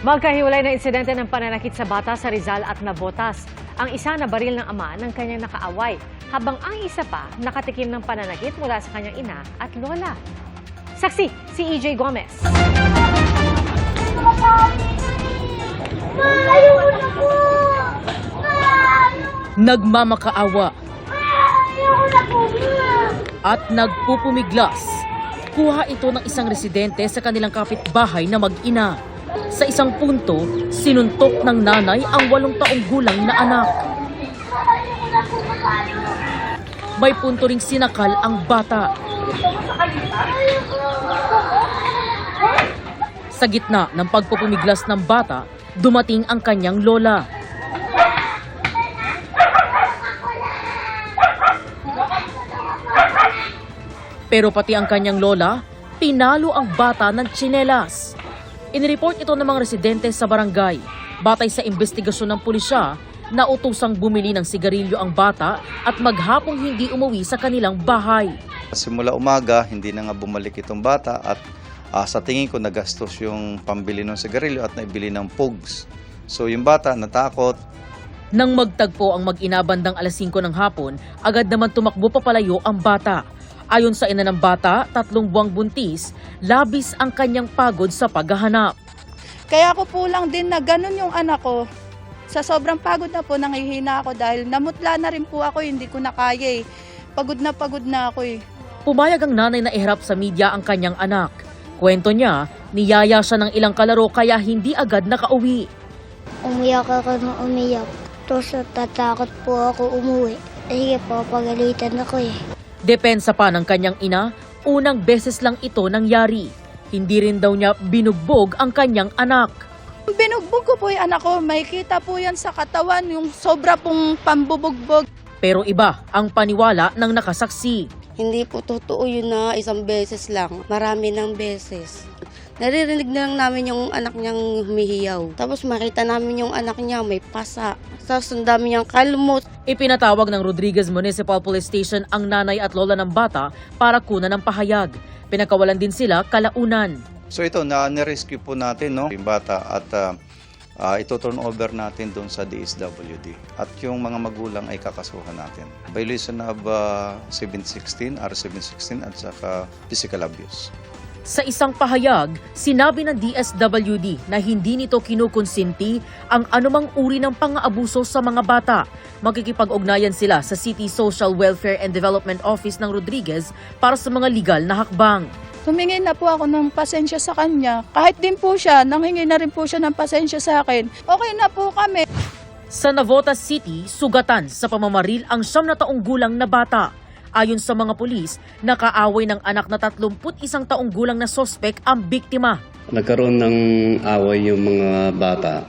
Magkahiwalay na insidente ng pananakit sa bata sa Rizal at Navotas. Ang isa na baril ng ama ng kanyang nakaaway, habang ang isa pa nakatikim ng pananakit mula sa kanyang ina at lola. Saksi, si EJ Gomez. Nagmamakaawa at nagpupumiglas. Kuha ito ng isang residente sa kanilang kapitbahay na mag-ina. Sa isang punto, sinuntok ng nanay ang 8 taong gulang na anak. May punto ring sinakal ang bata. Sa gitna ng pagpupumiglas ng bata, dumating ang kanyang lola. Pero pati ang kanyang lola, pinalo ang bata ng tsinelas. Inireport ito ng mga residente sa barangay. Batay sa investigasyon ng pulisya, nautusang bumili ng sigarilyo ang bata at maghapong hindi umuwi sa kanilang bahay. Simula umaga, hindi na nga bumalik itong bata at sa tingin ko nagastos yung pambili ng sigarilyo at naibili ng pugs. So yung bata natakot. Nang magtagpo ang mag-ina bandang alas 5 ng hapon, agad naman tumakbo papalayo ang bata. Ayon sa ina ng bata, 3 buwang buntis, labis ang kanyang pagod sa paghahanap. Kaya ako po lang din na ganun yung anak ko. Sa sobrang pagod na po, nangihina ako dahil namutla na rin po ako, hindi ko na kaya eh. Pagod na ako eh. Pumayag ang nanay na iharap sa media ang kanyang anak. Kwento niya, niyaya siya ng ilang kalaro kaya hindi agad nakauwi. Umiyak ako ng umiyak. Tapos tatakot po ako umuwi. Sige po, pagalitan ako eh. Depensa pa ng kanyang ina, unang beses lang ito nangyari. Hindi rin daw niya binugbog ang kanyang anak. Binugbog ko po yung anak ko, may kita po yan sa katawan, yung sobra pong pambubugbog. Pero iba ang paniwala ng nakasaksi. Hindi po totoo yun na isang beses lang, marami ng beses. Naririnig na lang namin yung anak niyang humihiyaw. Tapos makita namin yung anak niya may pasa. Tapos ang dami niyang kalmot. Ipinatawag ng Rodriguez Municipal Police Station ang nanay at lola ng bata para kunan ng pahayag. Pinakawalan din sila kalaunan. So ito, na-rescue po natin yung bata at ito turn over natin doon sa DSWD. At yung mga magulang ay kakasuhan natin. Violation of 716, R716 at saka physical abuse. Sa isang pahayag, sinabi ng DSWD na hindi nito kinukonsinti ang anumang uri ng pang-aabuso sa mga bata. Magkikipag-ugnayan sila sa City Social Welfare and Development Office ng Rodriguez para sa mga legal na hakbang. Tumingin na po ako ng pasensya sa kanya. Kahit din po siya, nanghingi na rin po siya ng pasensya sa akin. Okay na po kami. Sa Navotas City, sugatan sa pamamaril ang 9 na taong gulang na bata. Ayon sa mga pulis, nakaaway ng anak na 31 taong gulang na sospek ang biktima. Nagkaroon ng away yung mga bata,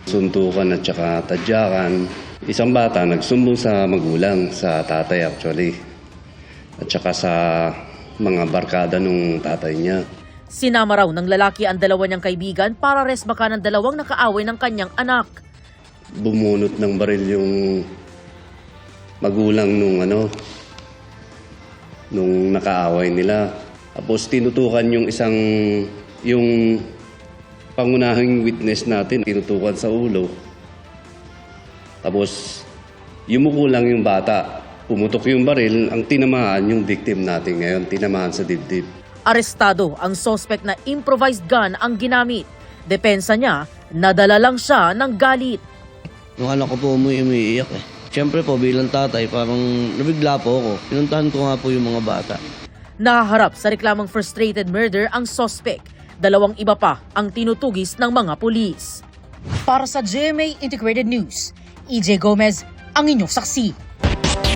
suntukan at saka tadyakan. Isang bata nagsumbong sa magulang, sa tatay actually, at saka sa mga barkada nung tatay niya. Sinama raw ng lalaki ang 2 niyang kaibigan para resbakan ng 2 nakaaway ng kanyang anak. Bumunot ng baril yung magulang nung nakaaway nila. Tapos tinutukan yung pangunahing witness natin, tinutukan sa ulo. Tapos yumuko lang yung bata. Pumutok yung baril, ang tinamaan yung victim natin ngayon, tinamaan sa dibdib. Arestado ang suspect na improvised gun ang ginamit. Depensa niya, nadala lang siya ng galit. Yung anak ko po umiiyak eh. Siyempre po bilang tatay, parang nabigla po ako. Pinuntahan ko nga po yung mga bata. Nakaharap sa reklamang frustrated murder ang suspect. 2 iba pa ang tinutugis ng mga pulis. Para sa GMA Integrated News, EJ Gomez, ang inyong saksi.